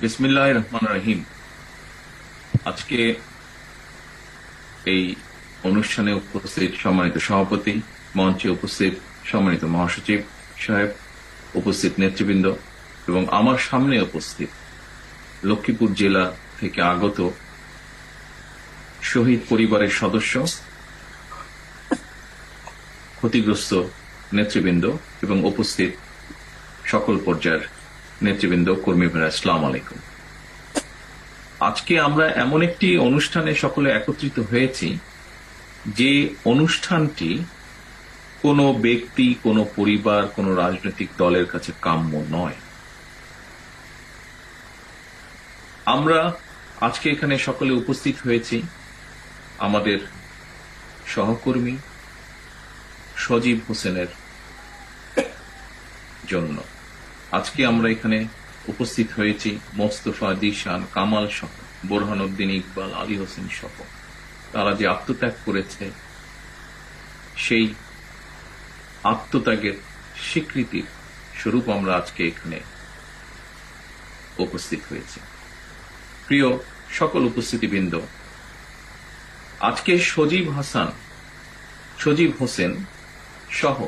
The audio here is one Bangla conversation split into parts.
বিসমিল্লাহির রহমানির রহিম। আজকে এই অনুষ্ঠানে উপস্থিত সম্মানিত সভাপতি, মঞ্চে উপস্থিত সম্মানিত মহাসচিব সাহেব, উপস্থিত নেতৃবৃন্দ এবং আমার সামনে উপস্থিত লক্ষ্মীপুর জেলা থেকে আগত শহীদ পরিবারের সদস্য, ক্ষতিগ্রস্ত নেতৃবৃন্দ এবং উপস্থিত সকল পর্যায়ের নেতৃবৃন্দ, কর্মী ভাইরা, আসসালামু আলাইকুম। আজকে আমরা এমন একটি অনুষ্ঠানে সকলে একত্রিত হয়েছি যে অনুষ্ঠানটি কোনো ব্যক্তি, কোনো পরিবার, কোনো রাজনৈতিক দলের কাছে কাম্য নয়। আমরা আজকে এখানে সকলে উপস্থিত হয়েছি আমাদের সহকর্মী সজীব হোসেনের জন্য। আজকে আমরা এখানে উপস্থিত হয়েছি মোস্তফা, জিশান, কামাল সহ, বোরহানউদ্দিন, ইকবাল, আলী হোসেন সহ তারা যে আত্মত্যাগ করেছে সেই আত্মত্যাগের স্বীকৃতির স্বরূপ আমরা আজকে এখানে উপস্থিত হয়েছি। প্রিয় সকল উপস্থিতিবৃন্দ, আজকে সজীব হোসেন সহ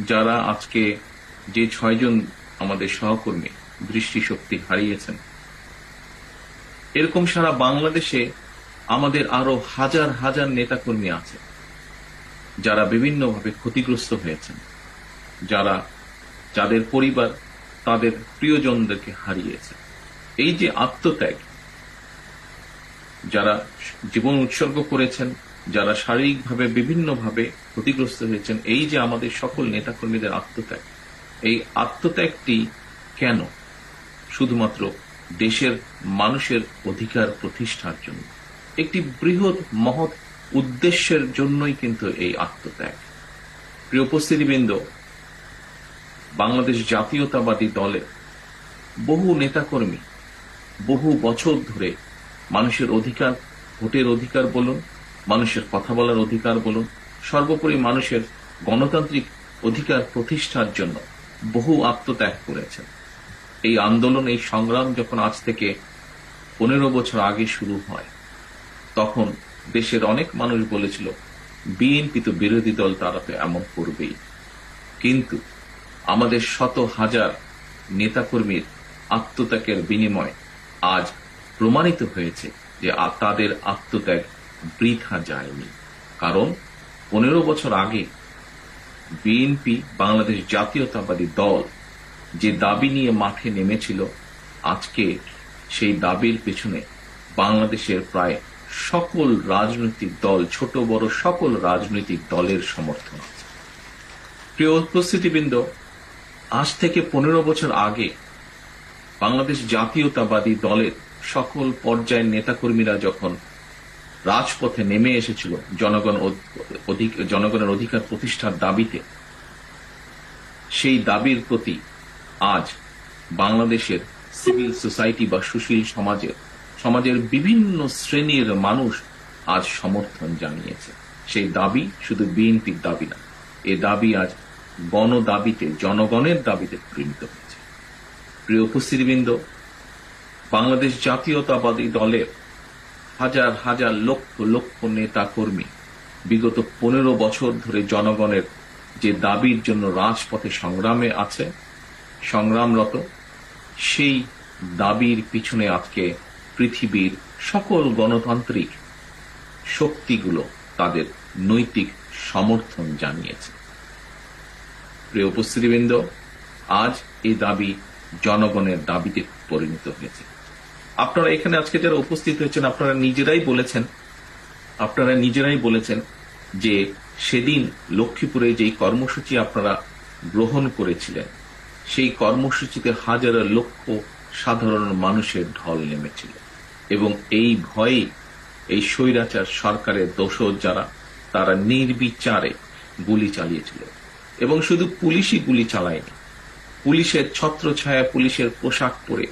যারা আজকে যে 6 জন আমাদের সহকর্মী দৃষ্টিশক্তি হারিয়েছেন, এরকম সারা বাংলাদেশে আমাদের আরো হাজার হাজার নেতাকর্মী আছে যারা বিভিন্নভাবে ক্ষতিগ্রস্ত হয়েছেন, যাদের পরিবার তাদের প্রিয়জনদেরকে হারিয়েছে। এই যে আত্মত্যাগ, যারা জীবন উৎসর্গ করেছেন, যারা শারীরিকভাবে বিভিন্নভাবে ক্ষতিগ্রস্ত হয়েছেন, এই যে আমাদের সকল নেতাকর্মীদের আত্মত্যাগ, এই আত্মত্যাগটি কেন? শুধুমাত্র দেশের মানুষের অধিকার প্রতিষ্ঠার জন্য, একটি বৃহৎ মহৎ উদ্দেশ্যের জন্যই কিন্তু এই আত্মত্যাগ। প্রিয় উপস্থিতিবৃন্দ, বাংলাদেশ জাতীয়তাবাদী দলের বহু নেতাকর্মী বহু বছর ধরে মানুষের অধিকার, ভোটের অধিকার বলুন, মানুষের কথা বলার অধিকার বলুন, সর্বোপরি মানুষের গণতান্ত্রিক অধিকার প্রতিষ্ঠার জন্য বহু আত্মত্যাগ করেছেন। এই আন্দোলন, এই সংগ্রাম যখন আজ থেকে 15 বছর আগে শুরু হয়, তখন দেশের অনেক মানুষ বলেছিল বিএনপি তো বিরোধী দল, তারা তো এমন করবেই। কিন্তু আমাদের শত হাজার নেতাকর্মীর আত্মত্যাগের বিনিময়ে আজ প্রমাণিত হয়েছে যে তাদের আত্মত্যাগ বৃথা যায়নি। কারণ 15 বছর আগে বিএনপি, বাংলাদেশ জাতীয়তাবাদী দল, যে দাবি নিয়ে মাঠে নেমেছিল, আজকে সেই দাবির পেছনে বাংলাদেশের প্রায় সকল রাজনৈতিক দল, ছোট বড় সকল রাজনৈতিক দলের সমর্থন আছে। প্রিয় উপস্থিতিবৃন্দ, আজ থেকে 15 বছর আগে বাংলাদেশ জাতীয়তাবাদী দলের সকল পর্যায়ের নেতাকর্মীরা যখন রাজপথে নেমে এসেছিল জনগণের অধিকার প্রতিষ্ঠার দাবিতে, সেই দাবির প্রতি আজ বাংলাদেশের সিভিল সোসাইটি বা সুশীল সমাজের বিভিন্ন শ্রেণীর মানুষ আজ সমর্থন জানিয়েছে। সেই দাবি শুধু বিএনপির দাবি না, এ দাবি আজ গণদাবিতে, জনগণের দাবিতে পরিণত হয়েছে। প্রিয় উপস্থিতিবৃন্দ, বাংলাদেশ জাতীয়তাবাদী দলের হাজার হাজার লক্ষ লক্ষ নেতা কর্মী বিগত 15 বছর ধরে জনগণের যে দাবির জন্য রাজপথে সংগ্রামরত, সেই দাবির পিছনে আজকে পৃথিবীর সকল গণতান্ত্রিক শক্তিগুলো তাদের নৈতিক সমর্থন জানিয়েছে। প্রিয় উপস্থিতিবৃন্দ, আজ এই দাবি জনগণের দাবিতে পরিণত হয়েছে। আপনারা এখানে আজকে যারা উপস্থিত হয়েছেন, আপনারা নিজেরাই বলেছেন যে সেদিন লক্ষ্মীপুরে যেই কর্মসূচি আপনারা গ্রহণ করেছিলেন, সেই কর্মসূচিতে হাজার লক্ষ সাধারণ মানুষের ঢল নেমেছিল এবং এই ভয়ে এই স্বৈরাচার সরকারের দোসর যারা, তারা নির্বিচারে গুলি চালিয়েছিল। এবং শুধু পুলিশই গুলি চালায়নি, পুলিশের ছত্রছায়া, পুলিশের পোশাক পরে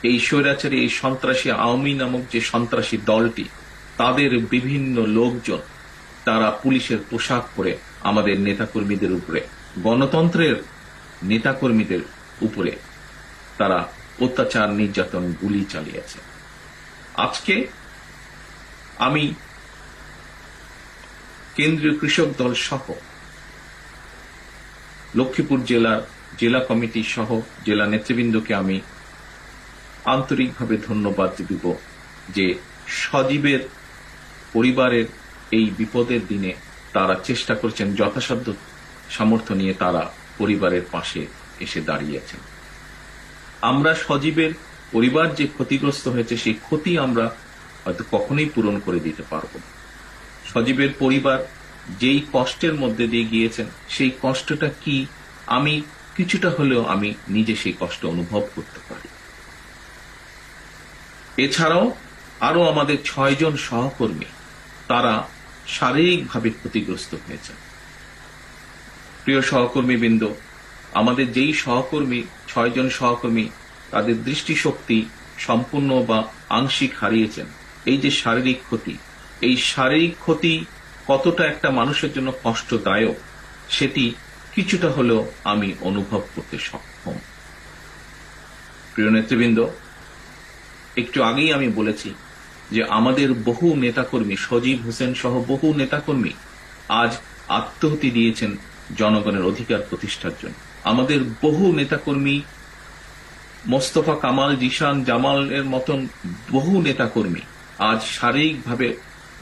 এই স্বৈরাচারী, এই সন্ত্রাসী আওয়ামী নামক যে সন্ত্রাসী দলটি, তাদের বিভিন্ন লোকজন তারা পুলিশের পোশাক পরে আমাদের নেতাকর্মীদের উপরে, গণতন্ত্রের নেতাকর্মীদের উপরে তারা অত্যাচার, নির্যাতন, গুলি চালিয়েছে। আজকে আমি কেন্দ্রীয় কৃষক দল সহ লক্ষ্মীপুর জেলার জেলা কমিটি সহ জেলা নেতৃবৃন্দকে আমি আন্তরিকভাবে ধন্যবাদ দিব যে সজীবের পরিবারের এই বিপদের দিনে তারা চেষ্টা করছেন, যথাসাধ্য সামর্থ্য নিয়ে তারা পরিবারের পাশে এসে দাঁড়িয়েছেন। আমরা সজীবের পরিবার যে ক্ষতিগ্রস্ত হয়েছে সেই ক্ষতি আমরা হয়তো কখনোই পূরণ করে দিতে পারব না। সজীবের পরিবার যেই কষ্টের মধ্যে দিয়ে গিয়েছেন সেই কষ্টটা কি আমি কিছুটা হলেও আমি নিজে সেই কষ্ট অনুভব করতে পারি। এছাড়াও আরো আমাদের 6 জন সহকর্মী তারা শারীরিকভাবে ক্ষতিগ্রস্ত হয়েছেন। প্রিয় সহকর্মীবৃন্দ, আমাদের যেই সহকর্মী 6 জন সহকর্মী তাদের দৃষ্টিশক্তি সম্পূর্ণ বা আংশিক হারিয়েছেন, এই যে শারীরিক ক্ষতি, এই শারীরিক ক্ষতি কতটা একটা মানুষের জন্য কষ্টদায়ক সেটি কিছুটা হলেও আমি অনুভব করতে সক্ষম। প্রিয় নেতৃবৃন্দ, একটু আগেই আমি বলেছি যে আমাদের বহু নেতাকর্মী, সজীব হোসেন সহ বহু নেতাকর্মী আজ আত্মাহুতি দিয়েছেন জনগণের অধিকার প্রতিষ্ঠার জন্য। আমাদের বহু নেতাকর্মী, মোস্তফা কামাল, জিশান, জামালের মতন বহু নেতাকর্মী আজ শারীরিকভাবে,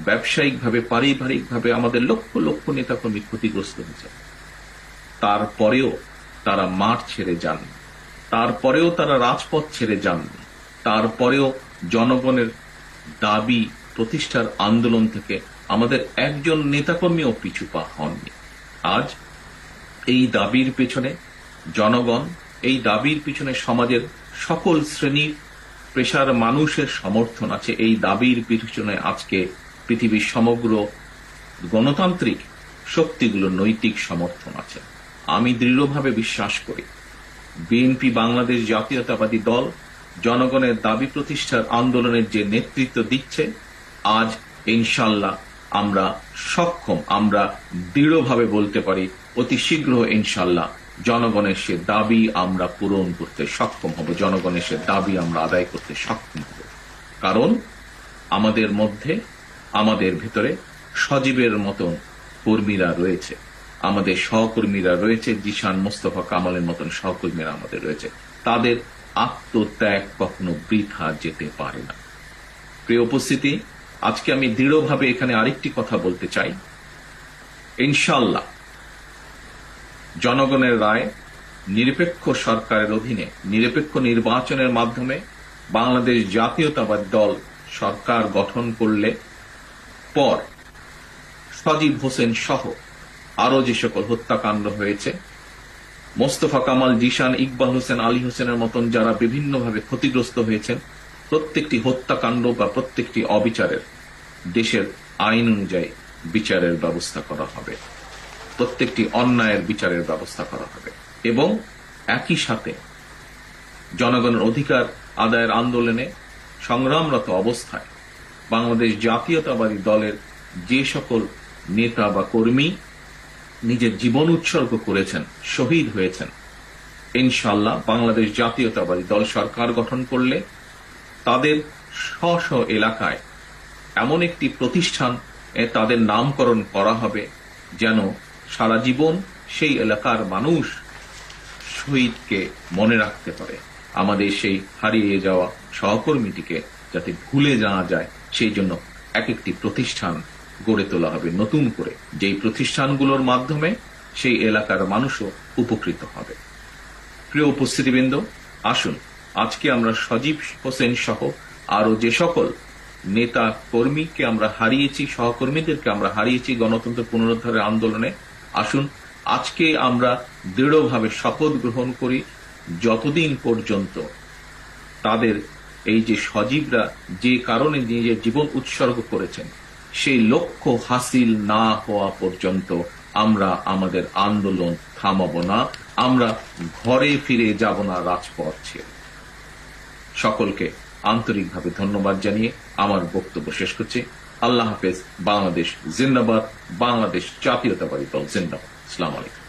ব্যবসায়িকভাবে, পারিবারিকভাবে আমাদের লক্ষ লক্ষ নেতাকর্মী ক্ষতিগ্রস্ত হয়েছে। তারপরেও তারা মাঠ ছেড়ে যাননি, তারপরেও তারা রাজপথ ছেড়ে যাননি, তারপরেও জনগণের দাবি প্রতিষ্ঠার আন্দোলন থেকে আমাদের একজন নেতাকর্মীও পিছু পা হননি। আজ এই দাবির পেছনে জনগণ, এই দাবির পিছনে সমাজের সকল শ্রেণীর পেশার মানুষের সমর্থন আছে। এই দাবির পিছনে আজকে পৃথিবীর সমগ্র গণতান্ত্রিক শক্তিগুলোর নৈতিক সমর্থন আছে। আমি দৃঢ়ভাবে বিশ্বাস করি বিএনপি বাংলাদেশ জাতীয়তাবাদী দল জনগণের দাবি প্রতিষ্ঠার আন্দোলনের যে নেতৃত্ব দিচ্ছে, আজ ইনশাল্লাহ আমরা সক্ষম, আমরা দৃঢ়ভাবে বলতে পারি অতি শীঘ্র ইনশাল্লাহ জনগণের সে দাবি আমরা পূরণ করতে সক্ষম হব, জনগণের সে দাবি আমরা আদায় করতে সক্ষম হব। কারণ আমাদের মধ্যে, আমাদের ভেতরে সজীবের মতন কর্মীরা রয়েছে, আমাদের সহকর্মীরা রয়েছে, জিশান, মোস্তফা কামালের মতন সহকর্মীরা আমাদের রয়েছে। তাদের আত্মত্যাগ কখনো বৃথা যেতে পারে না। প্রিয় উপস্থিতি, আজকে আমি দৃঢ়ভাবে এখানে আরেকটি কথা বলতে চাই। ইনশাআল্লাহ জনগণের রায়, নিরপেক্ষ সরকারের অধীনে নিরপেক্ষ নির্বাচনের মাধ্যমে বাংলাদেশ জাতীয়তাবাদী দল সরকার গঠন করলে পর সজীব হোসেন সহ আরো যে সকল হত্যাকাণ্ড হয়েছে, মোস্তফা কামাল, জিশান, ইকবাল হোসেন, আলী হোসেনের মতন যারা বিভিন্নভাবে ক্ষতিগ্রস্ত হয়েছেন, প্রত্যেকটি হত্যাকাণ্ড বা প্রত্যেকটি অবিচারের দেশের আইন অনুযায়ী বিচারের ব্যবস্থা করা হবে, প্রত্যেকটি অন্যায়ের বিচারের ব্যবস্থা করা হবে। এবং একই সাথে জনগণের অধিকার আদায়ের আন্দোলনে সংগ্রামরত অবস্থায় বাংলাদেশ জাতীয়তাবাদী দলের যে সকল নেতা বা কর্মী নিজের জীবন উৎসর্গ করেছেন, শহীদ হয়েছেন, ইনশাআল্লাহ বাংলাদেশ জাতীয়তাবাদী দল সরকার গঠন করলে তাদের স্ব স্ব এলাকায় এমন একটি প্রতিষ্ঠান তাদের নামকরণ করা হবে যেন সারা জীবন সেই এলাকার মানুষ শহীদকে মনে রাখতে পারে। আমাদের সেই হারিয়ে যাওয়া সহকর্মীটিকে যাতে ভুলে যাওয়া যায় সেই জন্য এক একটি প্রতিষ্ঠান গড়ে তোলা হবে নতুন করে, যেই প্রতিষ্ঠানগুলোর মাধ্যমে সেই এলাকার মানুষও উপকৃত হবে। প্রিয় উপস্থিতিবৃন্দ, আসুন আজকে আমরা সজীব হোসেন সহ আরো যে সকল নেতা কর্মীকে আমরা হারিয়েছি, সহকর্মীদেরকে আমরা হারিয়েছি গণতন্ত্র পুনরুদ্ধারের আন্দোলনে, আসুন আজকে আমরা দৃঢ়ভাবে শপথ গ্রহণ করি যতদিন পর্যন্ত তাদের এই যে সজীবরা যে কারণে নিজের জীবন উৎসর্গ করেছেন সেই লক্ষ্য হাসিল না হওয়া পর্যন্ত আমরা আমাদের আন্দোলন থামাব না, আমরা ঘরে ফিরে যাব না রাজপথ ছেড়ে। সকলকে আন্তরিকভাবে ধন্যবাদ জানিয়ে আমার বক্তব্য শেষ করছি। আল্লাহ হাফেজ। বাংলাদেশ জিন্দাবাদ। বাংলাদেশ জাতীয়তাবাদী দল জিন্দাবাদ। আসসালামু আলাইকুম।